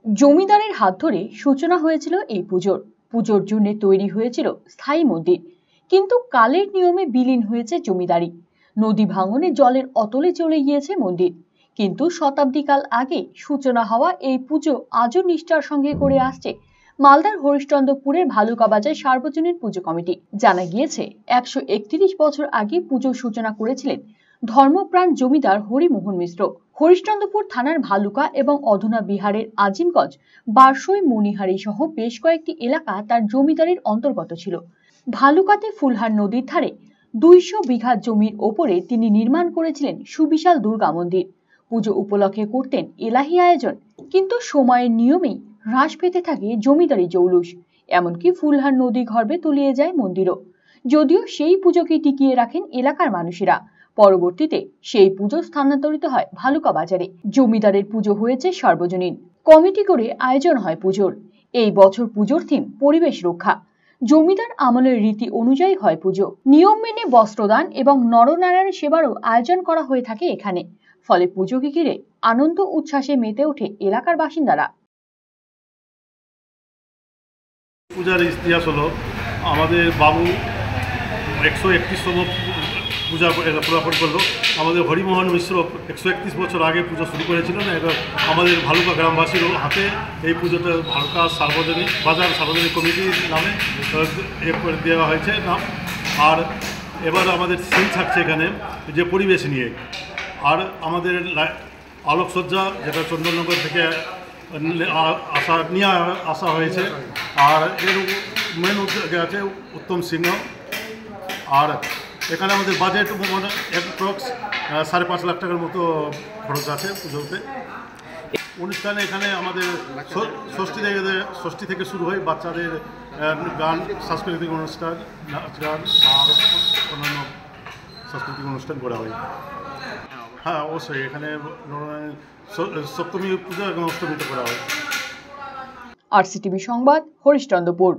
জমিদারের হাত ধরে সূচনা হয়েছিল এই পুজোর জন্য তৈরি হয়েছিল স্থায়ী মন্দির। কিন্তু কালের নিয়মে বিলীন হয়েছে জমিদারি। নদী ভাঙনে জলের অতলে চলে গিয়েছে মন্দির। কিন্তু শতাব্দীকাল আগে সূচনা হওয়া এই পুজো আজও নিষ্ঠার সঙ্গে করে আসছে মালদার হরিশ্চন্দ্রপুরের ভালুকা বাজার সার্বজনীন পুজো কমিটি। জানা গিয়েছে 131 বছর আগে পুজোর সূচনা করেছিলেন ধর্মপ্রাণ জমিদার হরিমোহন মিশ্র। হরিশ্চন্দ্রপুর থানার ভালুকা এবং অধুনা বিহারের আজিমগঞ্জ, বারসই, মণিহারি সহ বেশ কয়েকটি এলাকা তার জমিদারির অন্তর্গত ছিল। ভালুকাতে ফুলহার নদীর ধারে 200 বিঘা জমির ওপরে তিনি নির্মাণ করেছিলেন সুবিশাল দুর্গা মন্দির। পুজো উপলক্ষে করতেন এলাহি আয়োজন, কিন্তু সময়ের নিয়মেই হ্রাস পেতে থাকে জমিদারি জৌলুস। এমনকি ফুলহার নদী গর্ভে তলিয়ে যায় মন্দিরও। যদিও সেই পুজোকে টিকিয়ে রাখেন এলাকার মানুষেরা। পরবর্তীতে সেই পুজো স্থানান্তরিত হয় ভালুকা বাজারে। জমিদারের পুজো হয়েছে সার্বজনীন, কমিটি করে আয়োজন হয় পুজোর। এই বছর পুজোর থিম পরিবেশ রক্ষা। জমিদার আমলের রীতি অনুযায়ী হয় পুজো। নিয়ম মেনে বস্ত্রদান এবং নরনারায়ণ সেবারও আয়োজন করা হয়ে থাকে এখানে। ফলে পুজোকে ঘিরে আনন্দ উচ্ছ্বাসে মেতে ওঠে এলাকার বাসিন্দারা। পূজার ইতিহাস হলো আমাদের বাবু 131তম পূজা পদার্পণ করলো। আমাদের হরিমোহন মিশ্র 131 বছর আগে পুজো শুরু করেছিলেন। এবার আমাদের ভালুকা গ্রামবাসীর হাতে এই পুজোটা ভালুকা সার্বজনীন বাজার সার্বজনীন কমিটির নামে দেওয়া হয়েছে নাম। আর এবার আমাদের সেই থাকছে এখানে যে পরিবেশ নিয়ে। আর আমাদের আলোকসজ্জা যেটা চন্দননগর থেকে আসা হয়েছে। আর এর মেন উদ্যোগে আছে উত্তম সিংহ। আর এখানে আমাদের বাজেট অ্যাপ্রক্স 5.5 লাখ টাকার মতো খরচ আছে পুজোতে। অনুষ্ঠানে এখানে আমাদের ষষ্ঠী থেকে শুরু হয় বাচ্চাদের গান, সাংস্কৃতিক অনুষ্ঠান, নাচ গান আর অন্যান্য সাংস্কৃতিক অনুষ্ঠান করা হয়। হ্যাঁ, অবশ্যই এখানে সপ্তমী পূজা এবং অষ্টমীতে করা হয়। RCTV সংবাদ, হরিশ্চন্দ্রপুর।